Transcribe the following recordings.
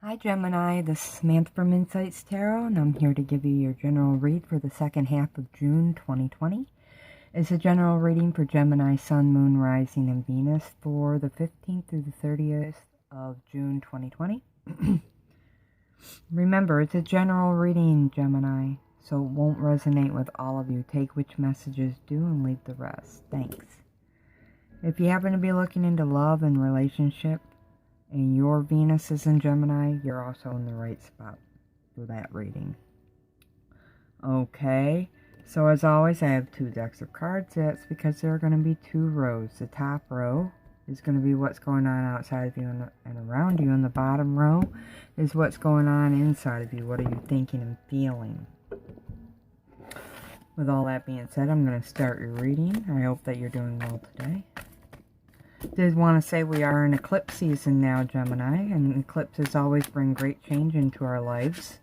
Hi Gemini, this is Samantha from Insights Tarot, and I'm here to give you your general read for the second half of June 2020. It's a general reading for Gemini, Sun, Moon, Rising, and Venus for the 15th through the 30th of June 2020. Remember, it's a general reading, Gemini, so it won't resonate with all of you. Take which messages do and leave the rest. Thanks. If you happen to be looking into love and relationship, and your Venus is in Gemini, you're also in the right spot for that reading. Okay, so as always, I have two decks of cards. That's because there are going to be two rows. The top row is going to be what's going on outside of you and around you, and the bottom row is what's going on inside of you. What are you thinking and feeling? With all that being said, I'm going to start your reading. I hope that you're doing well today. Did want to say we are in eclipse season now, Gemini, and eclipses always bring great change into our lives.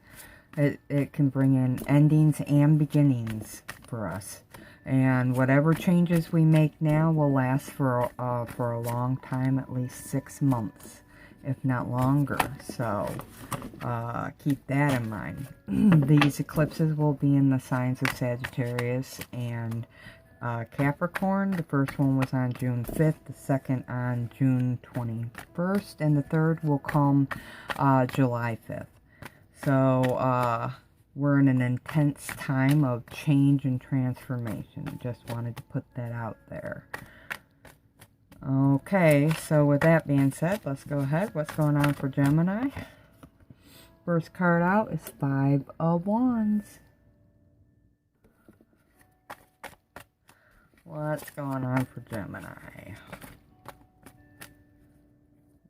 It can bring in endings and beginnings for us, and whatever changes we make now will last for a long time, at least 6 months, if not longer. So keep that in mind. These eclipses will be in the signs of Sagittarius and Capricorn. The first one was on June 5th, the second on June 21st, and the third will come July 5th. So we're in an intense time of change and transformation. Just wanted to put that out there. Okay, so with that being said, let's go ahead. What's going on for Gemini? First card out is 5 of Wands. What's going on for Gemini?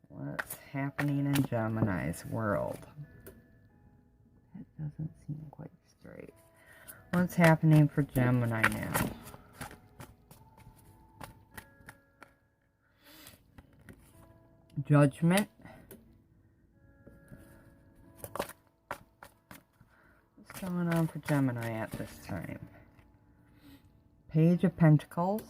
What's happening in Gemini's world? That doesn't seem quite straight. What's happening for Gemini now? Judgment. What's going on for Gemini at this time? Page of Pentacles,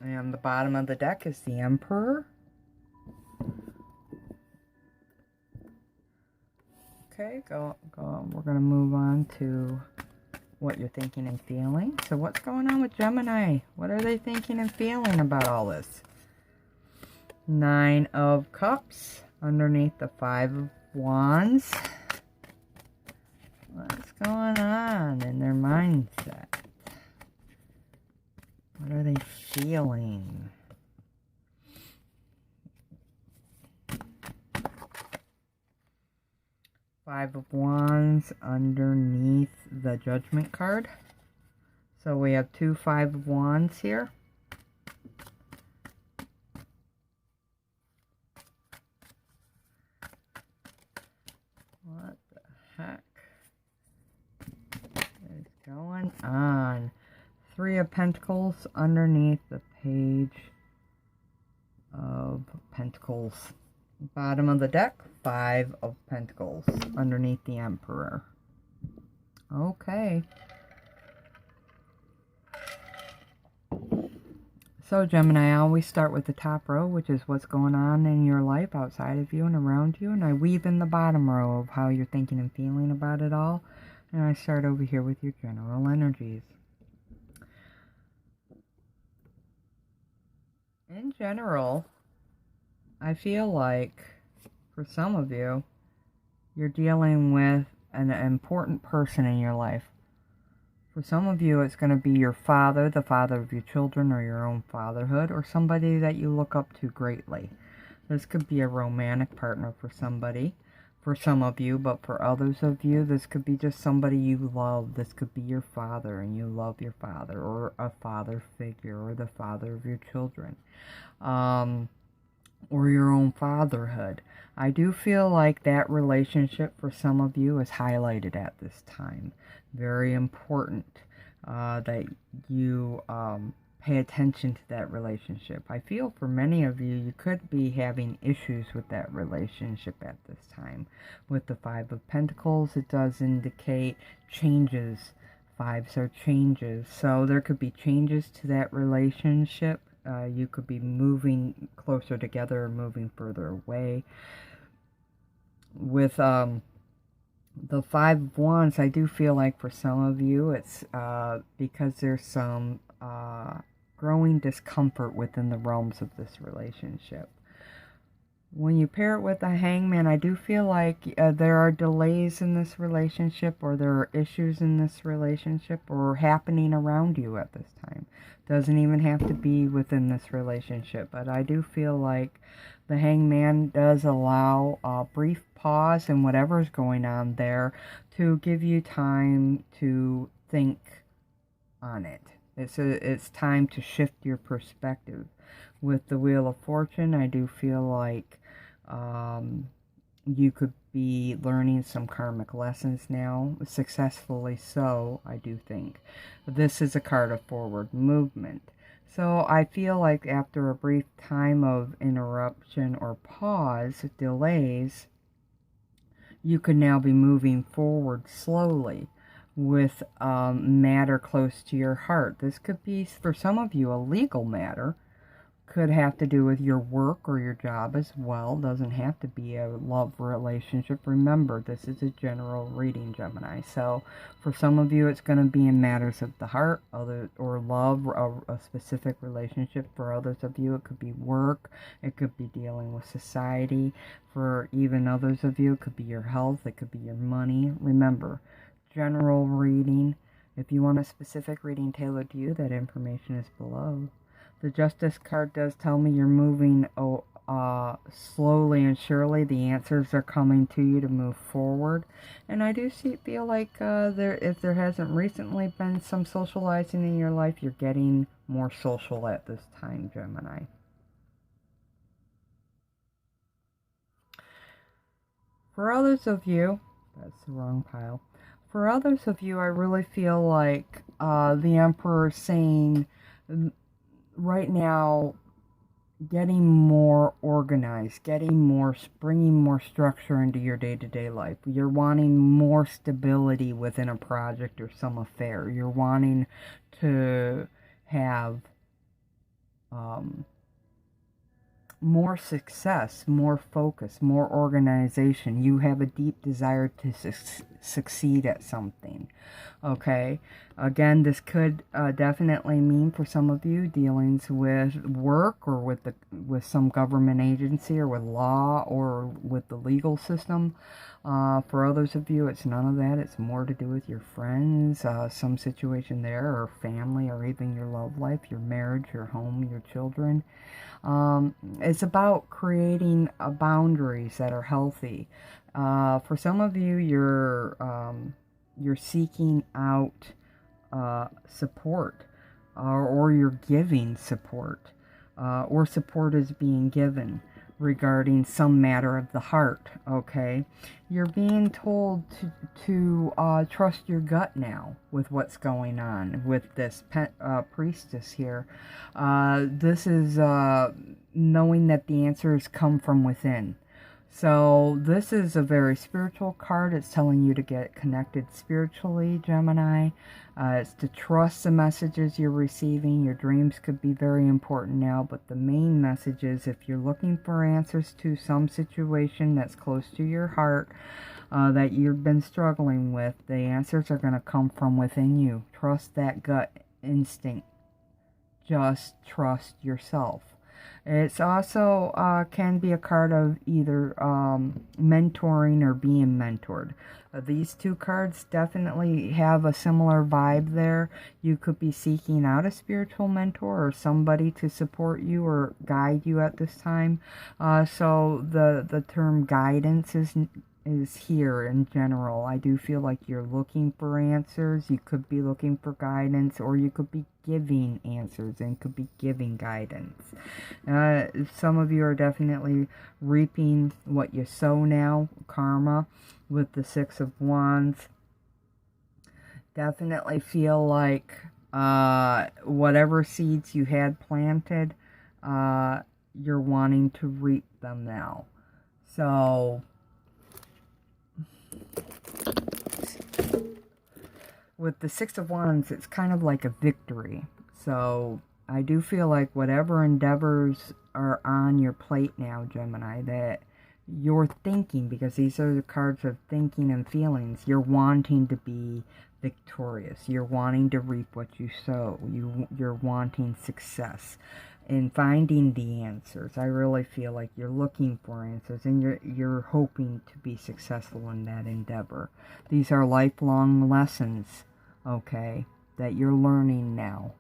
and the bottom of the deck is the Emperor. Okay, go. We're going to move on to what you're thinking and feeling. So what's going on with Gemini? What are they thinking and feeling about all this? 9 of Cups underneath the 5 of Wands. What's going on in their mindset? What are they feeling? Five of Wands underneath the Judgment card. So we have two 5 of Wands here. What the heck is going on? 3 of Pentacles underneath the Page of Pentacles. Bottom of the deck, 5 of Pentacles underneath the Emperor. Okay. So Gemini, I always start with the top row, which is what's going on in your life outside of you and around you. And I weave in the bottom row of how you're thinking and feeling about it all. And I start over here with your general energies. In general, I feel like for some of you, you're dealing with an important person in your life. For some of you, it's going to be your father, the father of your children, or your own fatherhood, or somebody that you look up to greatly. This could be a romantic partner for somebody, for some of you, but for others of you, this could be just somebody you love. This could be your father, and you love your father, or a father figure, or the father of your children, or your own fatherhood. I do feel like that relationship for some of you is highlighted at this time. Very important that you pay attention to that relationship. I feel for many of you, you could be having issues with that relationship at this time. With the 5 of Pentacles, it does indicate changes. 5s are changes. So there could be changes to that relationship You could be moving closer together or moving further away. With the Five of Wands, I do feel like for some of you, it's because there's some growing discomfort within the realms of this relationship. When you pair it with the Hangman, I do feel like there are delays in this relationship, or there are issues in this relationship, or happening around you at this time. Doesn't even have to be within this relationship, but I do feel like the Hangman does allow a brief pause in whatever's going on there to give you time to think on it. It's time to shift your perspective. With the Wheel of Fortune, I do feel like you could be learning some karmic lessons now, successfully so, I do think. This is a card of forward movement. So I feel like after a brief time of interruption or pause, delays, you could now be moving forward slowly with matter close to your heart. This could be, for some of you, a legal matter. Could have to do with your work or your job as well. Doesn't have to be a love relationship. Remember, this is a general reading, Gemini. So for some of you, it's going to be in matters of the heart, or love, or a specific relationship. For others of you, it could be work. It could be dealing with society. For even others of you, it could be your health. It could be your money. Remember, general reading. If you want a specific reading tailored to you, that information is below. The Justice card does tell me you're moving slowly and surely. The answers are coming to you to move forward. And I do feel like if there hasn't recently been some socializing in your life, you're getting more social at this time, Gemini. For others of you, that's the wrong pile. For others of you, I really feel like the Emperor is saying, right now, getting more organized, bringing more structure into your day-to-day life. You're wanting more stability within a project or some affair. You're wanting to have more success, more focus, more organization. You have a deep desire to succeed at something. Okay, again, this could definitely mean for some of you dealings with work, or with some government agency, or with law, or with the legal system. For others of you, it's none of that. It's more to do with your friends, some situation there, or family, or even your love life, your marriage, your home, your children. It's about creating boundaries that are healthy. For some of you, you're seeking out support, or you're giving support, or support is being given regarding some matter of the heart. Okay, you're being told to trust your gut now with what's going on with this priestess here. This is knowing that the answers come from within. So this is a very spiritual card. It's telling you to get connected spiritually, Gemini. It's to trust the messages you're receiving. Your dreams could be very important now, but the main message is, if you're looking for answers to some situation that's close to your heart, that you've been struggling with, the answers are going to come from within you. Trust that gut instinct. Just trust yourself. It's also can be a card of either mentoring or being mentored. These two cards definitely have a similar vibe there. You could be seeking out a spiritual mentor or somebody to support you or guide you at this time. So the term guidance is here in general. I do feel like you're looking for answers. You could be looking for guidance, or you could be giving answers and could be giving guidance. Some of you are definitely reaping what you sow now, karma, with the Six of Wands. Definitely feel like whatever seeds you had planted, you're wanting to reap them now. So with the Six of Wands, it's kind of like a victory. So I do feel like whatever endeavors are on your plate now, Gemini, that you're thinking, because these are the cards of thinking and feelings, you're wanting to be victorious. You're wanting to reap what you sow. You're wanting success in finding the answers. I really feel like you're looking for answers, and you're hoping to be successful in that endeavor. These are lifelong lessons, okay, that you're learning now.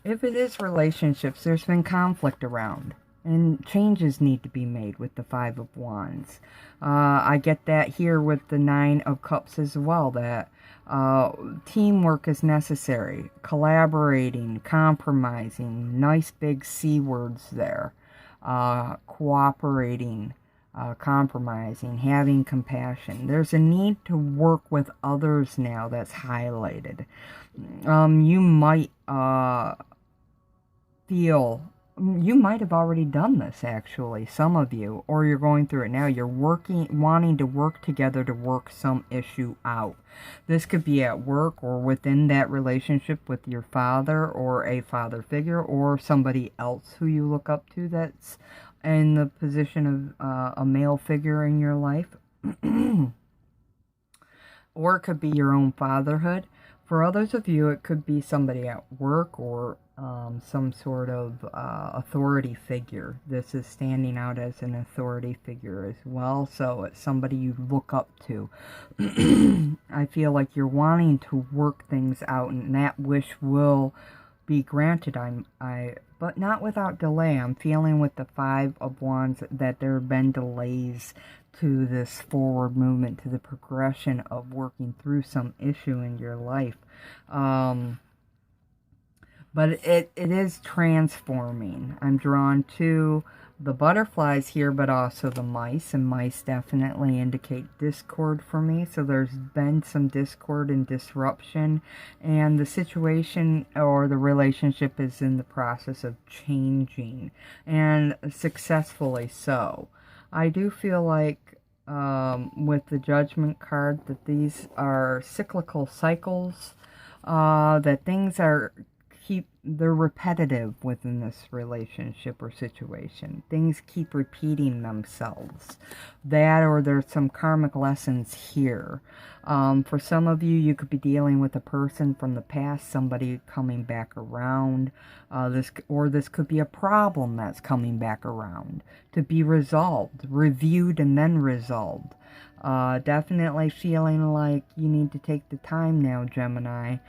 If it is relationships, there's been conflict around, and changes need to be made with the Five of Wands. I get that here with the Nine of Cups as well, that teamwork is necessary. Collaborating, compromising, nice big C words there. Cooperating, compromising, having compassion. There's a need to work with others now that's highlighted. You might you might have already done this, actually, some of you, or you're going through it now. You're wanting to work together to work some issue out. This could be at work or within that relationship with your father or a father figure or somebody else who you look up to that's in the position of a male figure in your life. Or it could be your own fatherhood. For others of you, it could be somebody at work or some sort of authority figure. This is standing out as an authority figure as well, so it's somebody you look up to. I feel like you're wanting to work things out, and that wish will be granted. But not without delay. I'm feeling with the Five of Wands that there have been delays to this forward movement, to the progression of working through some issue in your life. But it is transforming. I'm drawn to the butterflies here, but also the mice. And mice definitely indicate discord for me. So there's been some discord and disruption. And the situation or the relationship is in the process of changing. And successfully so. I do feel like with the Judgment card that these are cyclical cycles. That things they're repetitive within this relationship or situation. Things keep repeating themselves. That, or there's some karmic lessons here. For some of you, you could be dealing with a person from the past, somebody coming back around. This could be a problem that's coming back around to be resolved, reviewed, and then resolved. Definitely feeling like you need to take the time now, Gemini,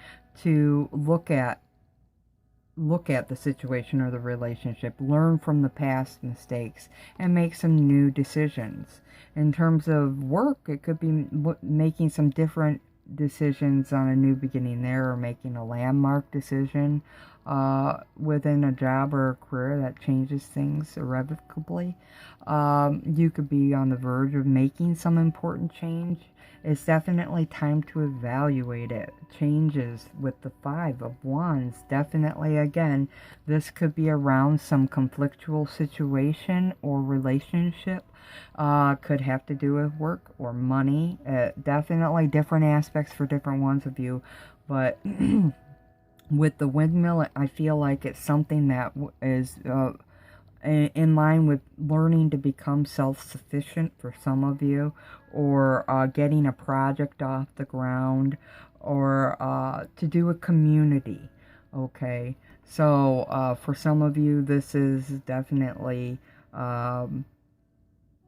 to look at the situation or the relationship, learn from the past mistakes, and make some new decisions. In terms of work, it could be making some different decisions on a new beginning there, or making a landmark decision within a job or a career that changes things irrevocably. You could be on the verge of making some important change. It's definitely time to evaluate it. Changes with the Five of Wands. Definitely, again, this could be around some conflictual situation or relationship. Could have to do with work or money. Definitely different aspects for different ones of you. But with the windmill, I feel like it's something that is in line with learning to become self-sufficient for some of you, or getting a project off the ground, or to do with community. Okay, so for some of you, this is definitely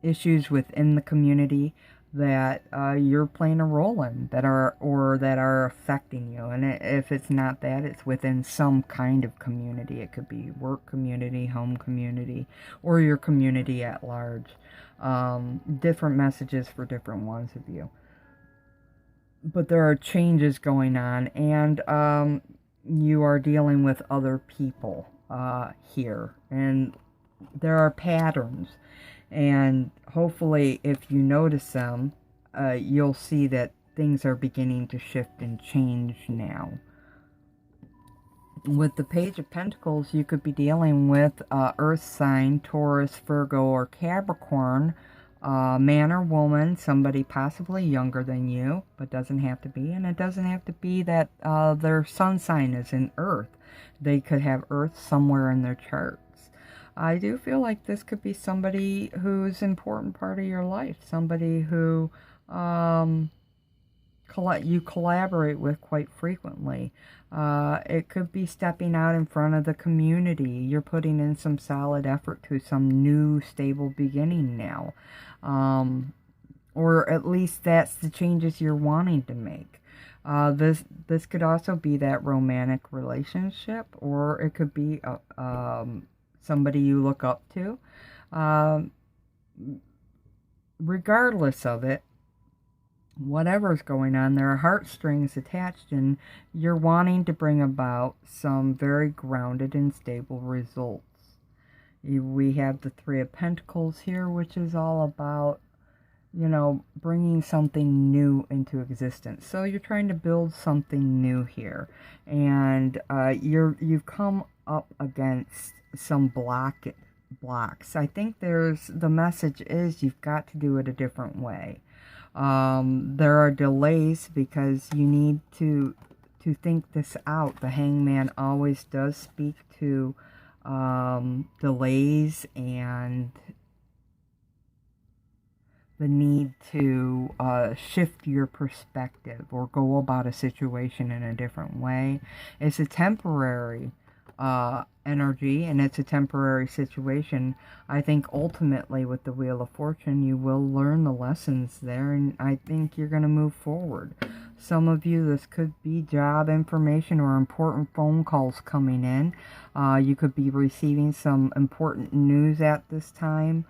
issues within the community that you're playing a role in, that are affecting you. And if it's not that, it's within some kind of community. It could be work community, home community, or your community at large. Different messages for different ones of you. But there are changes going on, and you are dealing with other people here, and there are patterns. And hopefully, if you notice them, you'll see that things are beginning to shift and change now. With the Page of Pentacles, you could be dealing with Earth sign, Taurus, Virgo, or Capricorn man or woman, somebody possibly younger than you, but doesn't have to be. And it doesn't have to be that their sun sign is in Earth. They could have Earth somewhere in their charts. I do feel like this could be somebody who's an important part of your life, somebody who you collaborate with quite frequently. It could be stepping out in front of the community. You're putting in some solid effort to some new stable beginning now. Or at least that's the changes you're wanting to make. This could also be that romantic relationship, or it could be somebody you look up to. Regardless of it, whatever's going on, there are heartstrings attached, and you're wanting to bring about some very grounded and stable results. We have the Three of Pentacles here, which is all about, you know, bringing something new into existence. So you're trying to build something new here, and you've come up against some blocks. I think the message is you've got to do it a different way. There are delays because you need to think this out. The Hangman always does speak to delays and the need to shift your perspective or go about a situation in a different way. It's a temporary energy, and it's a temporary situation. I think ultimately with the Wheel of Fortune, you will learn the lessons there, and I think you're going to move forward. Some of you, this could be job information or important phone calls coming in. You could be receiving some important news at this time.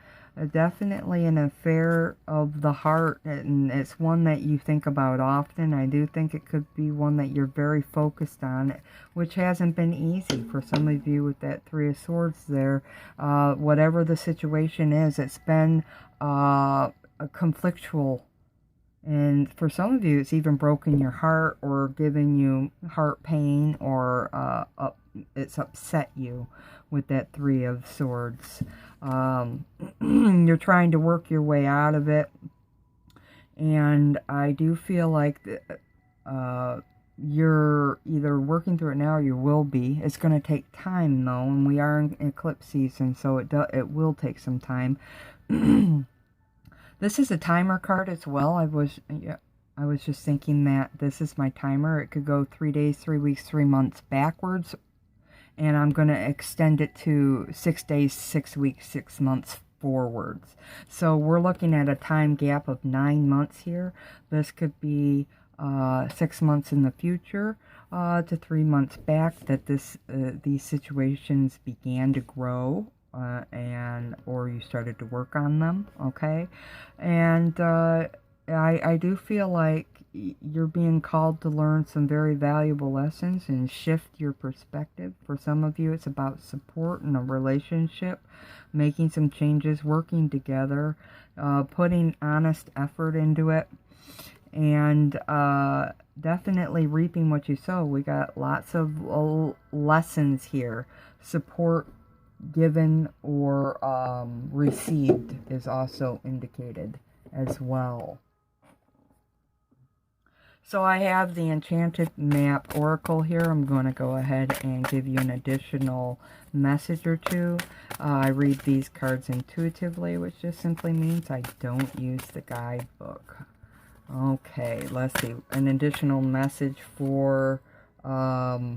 Definitely an affair of the heart, and it's one that you think about often. I do think it could be one that you're very focused on, which hasn't been easy for some of you with that Three of Swords there. Whatever the situation is, it's been conflictual, and for some of you it's even broken your heart or given you heart pain, or it's upset you with that Three of Swords. You're trying to work your way out of it, and I do feel like you're either working through it now or you will be. It's going to take time though, and we are in eclipse season, so it will take some time. This is a timer card as well. I was just thinking that this is my timer. It could go 3 days, 3 weeks, 3 months backwards, and I'm going to extend it to 6 days, 6 weeks, 6 months forwards. So we're looking at a time gap of 9 months here. This could be 6 months in the future to 3 months back that these situations began to grow, or you started to work on them, okay? And I do feel like you're being called to learn some very valuable lessons and shift your perspective. For some of you, it's about support in a relationship, making some changes, working together, putting honest effort into it, and definitely reaping what you sow. We got lots of lessons here. Support given or received is also indicated as well. So I have the Enchanted Map Oracle here. I'm going to go ahead and give you an additional message or two. I read these cards intuitively, which just simply means I don't use the guidebook. Okay, let's see. An additional message for Gemini.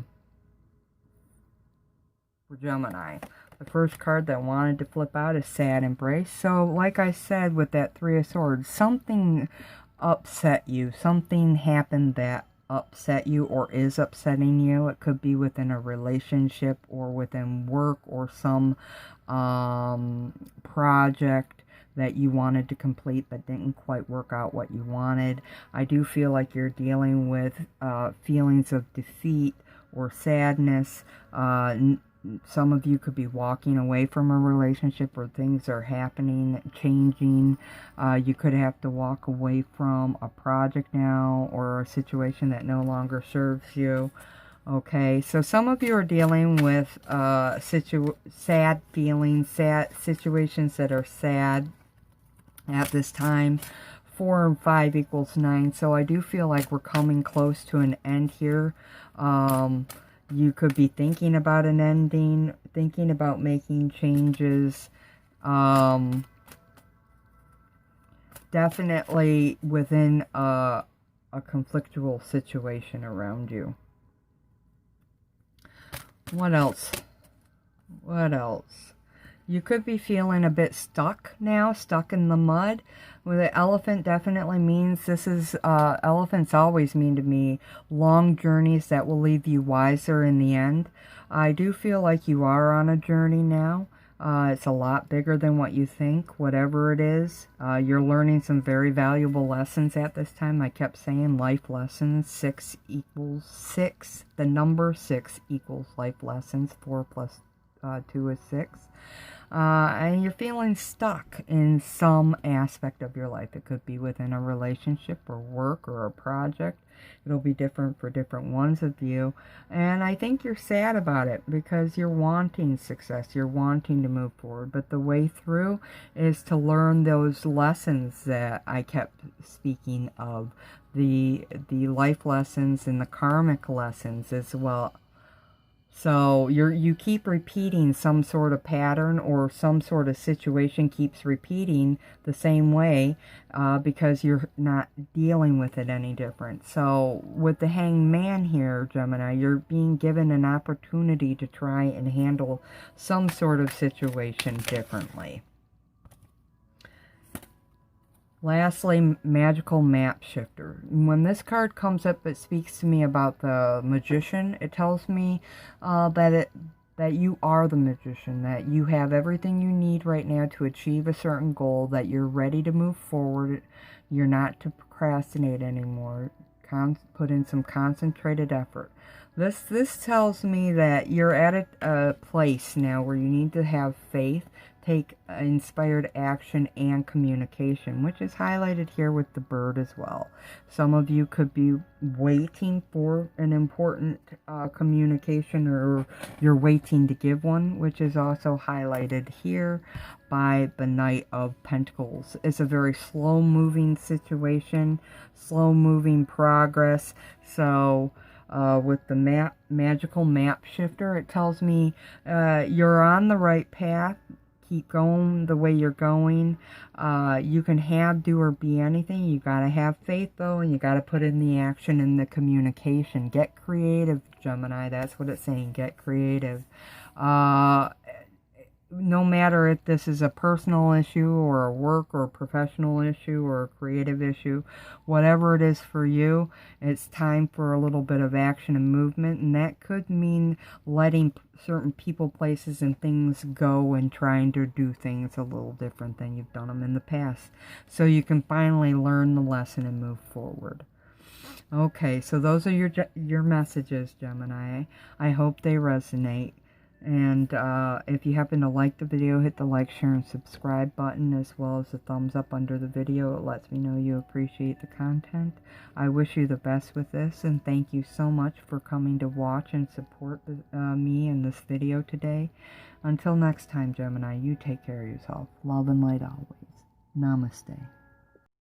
The first card that wanted to flip out is Sad Embrace. So, like I said with that Three of Swords, something upset you. Something happened that upset you or is upsetting you. It could be within a relationship or within work or some project that you wanted to complete but didn't quite work out what you wanted. I do feel like you're dealing with feelings of defeat or sadness. Some of you could be walking away from a relationship where things are happening, changing. You could have to walk away from a project now or a situation that no longer serves you. Okay, so some of you are dealing with sad feelings, sad situations that are sad. at this time. 4 and 5 equals 9. So I do feel like we're coming close to an end here. You could be thinking about an ending, thinking about making changes. Definitely within a conflictual situation around you. What else? What else? You could be feeling a bit stuck now, stuck in the mud. Well, the elephant definitely means this is, elephants always mean to me long journeys that will leave you wiser in the end. I do feel like you are on a journey now. It's a lot bigger than what you think, whatever it is. You're learning some very valuable lessons at this time. I kept saying life lessons. 6 equals 6. The number 6 equals life lessons. 4 plus 2 is 6. And you're feeling stuck in some aspect of your life. It could be within a relationship or work or a project. It'll be different for different ones of you. And I think you're sad about it because you're wanting success. You're wanting to move forward. But the way through is to learn those lessons that I kept speaking of. The life lessons and the karmic lessons as well. So you keep repeating some sort of pattern, or some sort of situation keeps repeating the same way because you're not dealing with it any different. So with the Hanged Man here, Gemini, you're being given an opportunity to try and handle some sort of situation differently. Lastly, Magical Map Shifter. When this card comes up, it speaks to me about the Magician. It tells me that you are the Magician, that you have everything you need right now to achieve a certain goal, that you're ready to move forward. You're not to procrastinate anymore. Put in some concentrated effort. This tells me that you're at a place now where you need to have faith, take inspired action and communication, which is highlighted here with the bird as well. Some of you could be waiting for an important communication, or you're waiting to give one, which is also highlighted here by the Knight of Pentacles. It's a very slow-moving situation, slow-moving progress. So with the Magical Map Shifter, it tells me you're on the right path. Keep going the way you're going. You can have, do, or be anything. You got to have faith, though, and you got to put in the action and the communication. Get creative, Gemini. That's what it's saying. Get creative. No matter if this is a personal issue or a work or a professional issue or a creative issue, whatever it is for you, it's time for a little bit of action and movement. And that could mean letting certain people, places, and things go and trying to do things a little different than you've done them in the past, so you can finally learn the lesson and move forward. Okay, so those are your messages, Gemini. I hope they resonate. And if you happen to like the video, hit the like, share, and subscribe button, as well as the thumbs up under the video. It lets me know you appreciate the content. I wish you the best with this, and thank you so much for coming to watch and support me in this video today. Until next time, Gemini, you take care of yourself. Love and light always. Namaste.